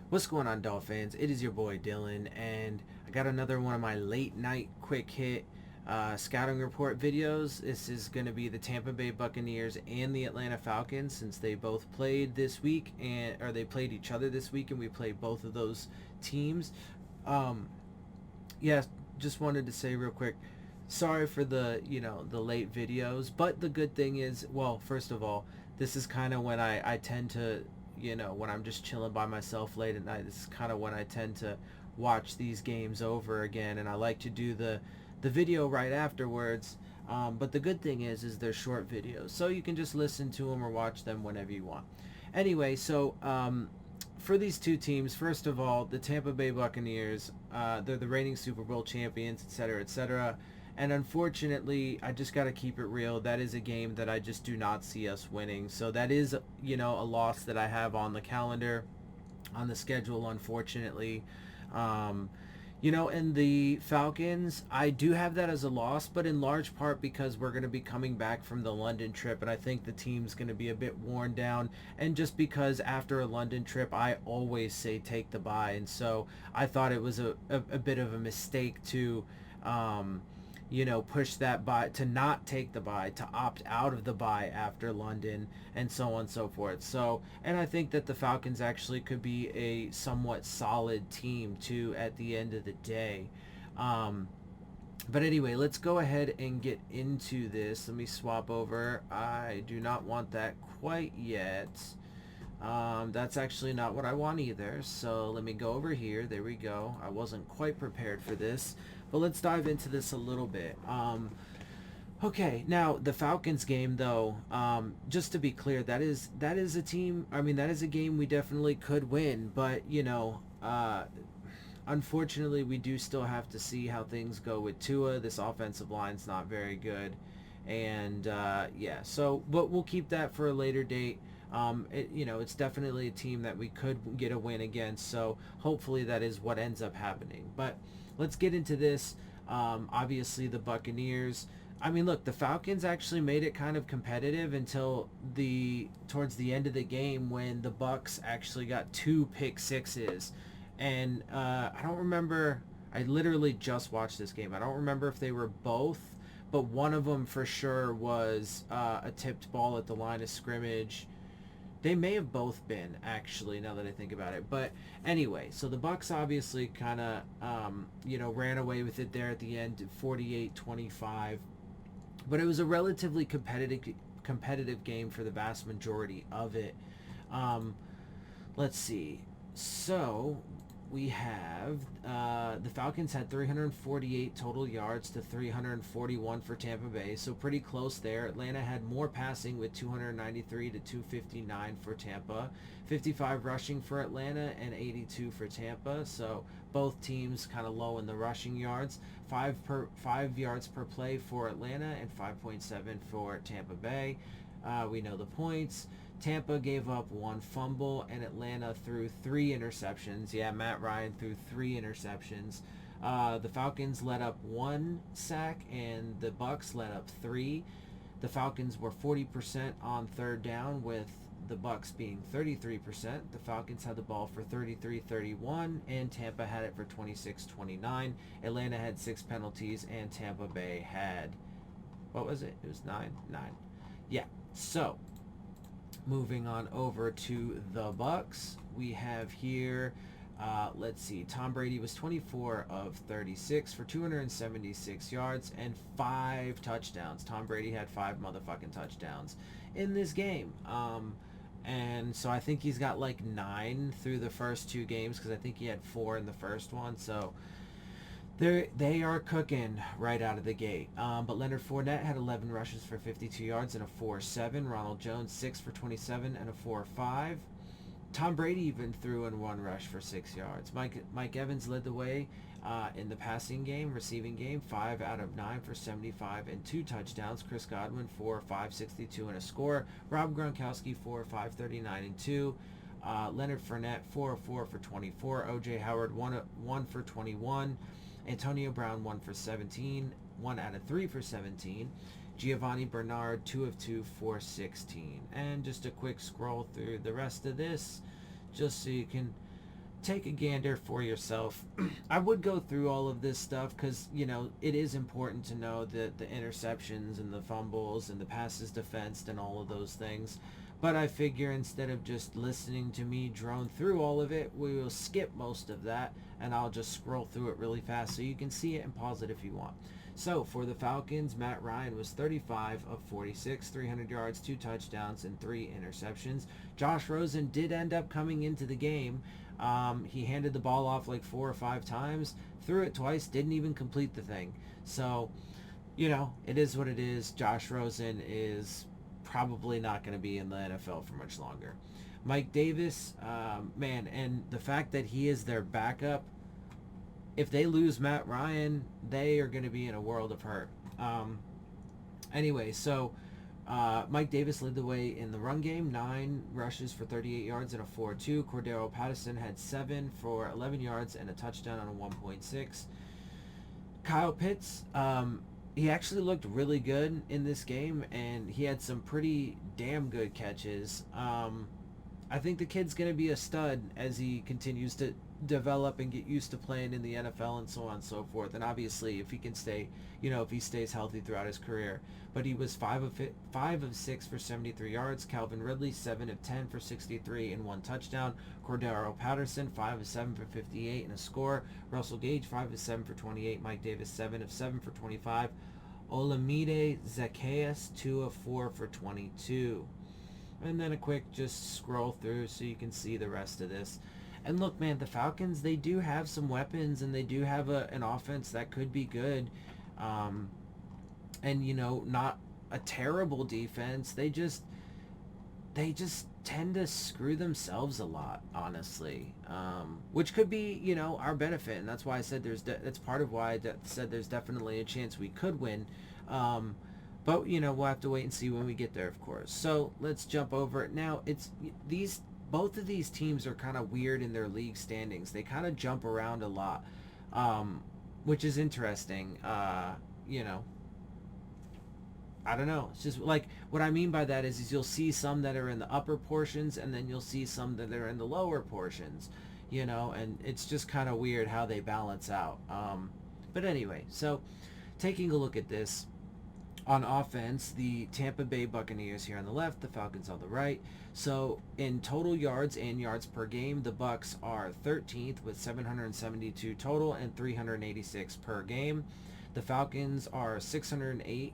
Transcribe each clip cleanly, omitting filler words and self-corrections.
What's going on, Dolphins? It is your boy Dillon, and I got another one of my late night quick hit scouting report videos. This is going to be the Tampa Bay Buccaneers and the Atlanta Falcons, since they both played this week, or they played each other this week, and we played both of those teams. Um, yeah, just wanted to say real quick, sorry for the late videos, but the good thing is, well, first of all, this is kind of when I tend to, when I'm just chilling by myself late at night, this is kind of when I tend to watch these games over again, and I like to do the video right afterwards. But the good thing is they're short videos, so you can just listen to them or watch them whenever you want. Anyway, so for these two teams, first of all, the Tampa Bay Buccaneers, they're the reigning Super Bowl champions, etc., etc. And unfortunately, I just got to keep it real. That is a game that I just do not see us winning. So that is, a loss that I have on the calendar, on the schedule, unfortunately. Um, and the Falcons, I do have that as a loss, but in large part because we're going to be coming back from the London trip, and I think the team's going to be a bit worn down. And just because after a London trip, I always say take the bye, and so I thought it was a bit of a mistake to, um, push that bye, to not take the bye, to opt out of the bye after London, and so on and so forth. So, and I think that the Falcons actually could be a somewhat solid team too at the end of the day. Um, but anyway, let's go ahead and get into this. Let me swap over. I do not want that quite yet. That's actually not what I want either. So let me go over here. There we go. I wasn't quite prepared for this. But let's dive into this a little bit. Okay, now the Falcons game, though, just to be clear, that is a team. I mean, that is a game we definitely could win. But unfortunately, we do still have to see how things go with Tua. This offensive line's not very good, and yeah. So, but we'll keep that for a later date. It's definitely a team that we could get a win against. So hopefully that is what ends up happening. But let's get into this. Obviously, the Buccaneers. I mean, look, the Falcons actually made it kind of competitive until towards the end of the game when the Bucs actually got two pick sixes, and I don't remember. I literally just watched this game. I don't remember if they were both, but one of them for sure was a tipped ball at the line of scrimmage. They may have both been, actually, now that I think about it. But anyway, so the Bucs obviously kind of, ran away with it there at the end, 48-25. But it was a relatively competitive game for the vast majority of it. Um, let's see. So we have the Falcons had 348 total yards to 341 for Tampa Bay, so pretty close there. Atlanta had more passing with 293 to 259 for Tampa, 55 rushing for Atlanta and 82 for Tampa. So both teams kind of low in the rushing yards. 5 yards per play for Atlanta and 5.7 for Tampa Bay. We know the points. Tampa gave up one fumble, and Atlanta threw three interceptions. Yeah, Matt Ryan threw three interceptions. The Falcons let up one sack, and the Bucs let up three. The Falcons were 40% on third down, with the Bucs being 33%. The Falcons had the ball for 33-31, and Tampa had it for 26-29. Atlanta had 6 penalties, and Tampa Bay had, what was it? It was 9. Yeah, so moving on over to the Bucs, we have here, let's see, Tom Brady was 24 of 36 for 276 yards and 5 touchdowns. Tom Brady had 5 motherfucking touchdowns in this game. And so I think he's got like 9 through the first 2 games, because I think he had 4 in the first one. So they are cooking right out of the gate. But Leonard Fournette had 11 rushes for 52 yards and a 4.7. Ronald Jones 6 for 27 and a 4.5. Tom Brady even threw in 1 rush for 6 yards. Mike Evans led the way in the passing game, receiving game, 5 out of 9 for 75 and 2 touchdowns. Chris Godwin 4 5 62 and a score. Rob Gronkowski 4 5 39 and 2. Leonard Fournette 4 of 4 for 24. O.J. Howard 1 for 21. Antonio Brown 1 for 17, 1 out of 3 for 17. Giovanni Bernard 2 of 2 for 16. And just a quick scroll through the rest of this, just so you can take a gander for yourself. I would go through all of this stuff because, it is important to know that the interceptions and the fumbles and the passes defensed and all of those things. But I figure instead of just listening to me drone through all of it, we will skip most of that and I'll just scroll through it really fast so you can see it and pause it if you want. So for the Falcons, Matt Ryan was 35 of 46, 300 yards, 2 touchdowns, and 3 interceptions. Josh Rosen did end up coming into the game. He handed the ball off like 4 or 5 times, threw it twice, didn't even complete the thing. So, it is what it is. Josh Rosen is probably not going to be in the NFL for much longer. Mike Davis, man, and the fact that he is their backup, if they lose Matt Ryan, they are going to be in a world of hurt. Anyway, so Mike Davis led the way in the run game, 9 rushes for 38 yards and a 4.2. Cordero Patterson had 7 for 11 yards and a touchdown on a 1.6. Kyle Pitts, he actually looked really good in this game, and he had some pretty damn good catches. I think the kid's going to be a stud as he continues to develop and get used to playing in the NFL and so on and so forth. And obviously, if he can stay, if he stays healthy throughout his career. But he was 5 of 6 for 73 yards. Calvin Ridley, 7 of 10 for 63 and 1 touchdown. Cordero Patterson, 5 of 7 for 58 and a score. Russell Gage, 5 of 7 for 28. Mike Davis, 7 of 7 for 25. Olamide Zacchaeus, 2 of 4 for 22. And then a quick just scroll through so you can see the rest of this. And look, man, the Falcons, they do have some weapons and they do have an offense that could be good. And, not a terrible defense. They just tend to screw themselves a lot, honestly. Which could be, our benefit. And that's why I said that's part of why I said there's definitely a chance we could win. But, we'll have to wait and see when we get there, of course. So let's jump over it. Now, both of these teams are kind of weird in their league standings. They kind of jump around a lot, which is interesting. I don't know. It's just like what I mean by that is you'll see some that are in the upper portions and then you'll see some that are in the lower portions, and it's just kind of weird how they balance out. But anyway, so taking a look at this, on offense, the Tampa Bay Buccaneers here on the left, the Falcons on the right. So in total yards and yards per game, the Bucs are 13th with 772 total and 386 per game. The Falcons are 608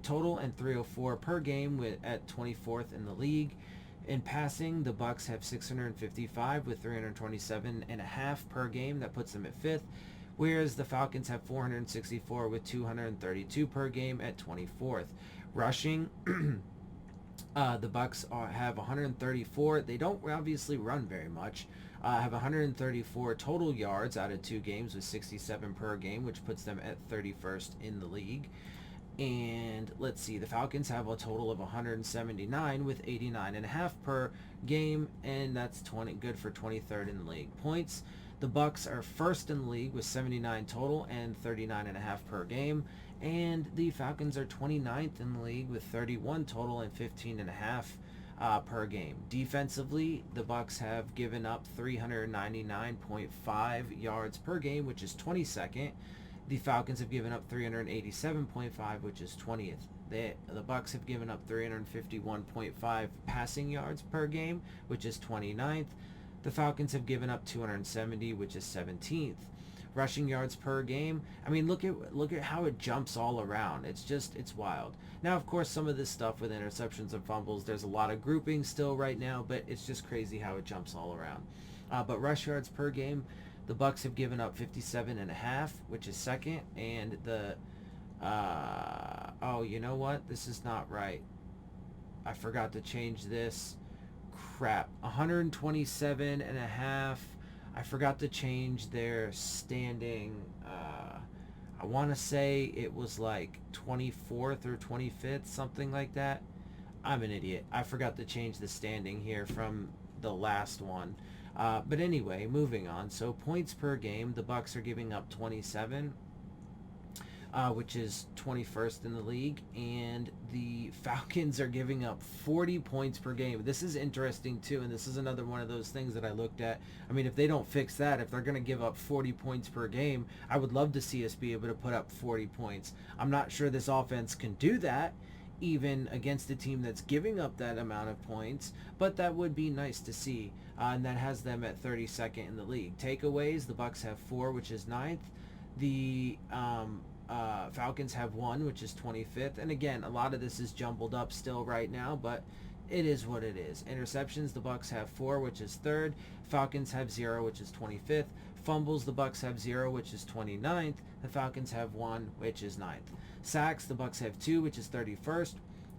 total and 304 per game at 24th in the league. In passing, the Bucs have 655 with 327.5 per game. That puts them at 5th. Whereas the Falcons have 464 with 232 per game at 24th. Rushing, the Bucs have 134. They don't obviously run very much. Have 134 total yards out of 2 games with 67 per game, which puts them at 31st in the league. And let's see, the Falcons have a total of 179 with 89.5 per game, and that's good for 23rd in the league. Points, the Bucs are first in the league with 79 total and 39.5 per game, and the Falcons are 29th in the league with 31 total and 15.5 per game. Defensively, the Bucs have given up 399.5 yards per game, which is 22nd. The Falcons have given up 387.5, which is 20th. The Bucs have given up 351.5 passing yards per game, which is 29th. The Falcons have given up 270, which is 17th. Rushing yards per game. I mean, look at how it jumps all around. It's wild. Now, of course, some of this stuff with interceptions and fumbles, there's a lot of grouping still right now, but it's just crazy how it jumps all around. But rush yards per game, the Bucs have given up 57.5, which is second, and the oh, you know what? This is not right. I forgot to change this. Crap. 127.5. I forgot to change their standing. I want to say it was like 24th or 25th, something like that. I'm an idiot. I forgot to change the standing here from the last one. But anyway, moving on. So points per game, the Bucs are giving up 27. which is 21st in the league, and the Falcons are giving up 40 points per game. This is interesting too, and this is another one of those things that I looked at. I mean, if they don't fix that, if they're going to give up 40 points per game, I would love to see us be able to put up 40 points. I'm not sure this offense can do that, even against a team that's giving up that amount of points, but that would be nice to see, and that has them at 32nd in the league. Takeaways, the Bucs have 4, which is 9th. The Falcons have 1, which is 25th. And again, a lot of this is jumbled up still right now, but it is what it is. Interceptions, the Bucs have 4, which is 3rd. Falcons have 0, which is 25th. Fumbles, the Bucs have 0, which is 29th. The Falcons have 1, which is 9th. Sacks, the Bucs have 2, which is 31st.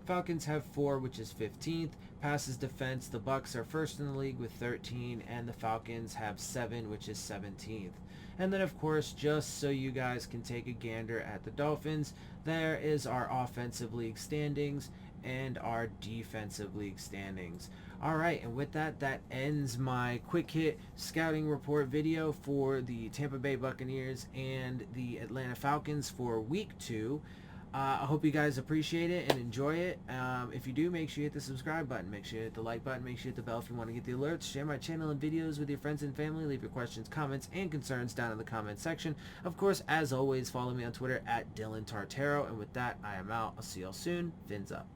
Falcons have 4, which is 15th. Passes defense, the Bucs are first in the league with 13, and the Falcons have 7, which is 17th. And then, of course, just so you guys can take a gander at the Dolphins, there is our offensive league standings and our defensive league standings. All right, and with that, that ends my quick hit scouting report video for the Tampa Bay Buccaneers and the Atlanta Falcons for week 2. I hope you guys appreciate it and enjoy it. If you do, make sure you hit the subscribe button. Make sure you hit the like button. Make sure you hit the bell if you want to get the alerts. Share my channel and videos with your friends and family. Leave your questions, comments, and concerns down in the comment section. Of course, as always, follow me on Twitter at Dillon Tartaro. And with that, I am out. I'll see y'all soon. Fins up.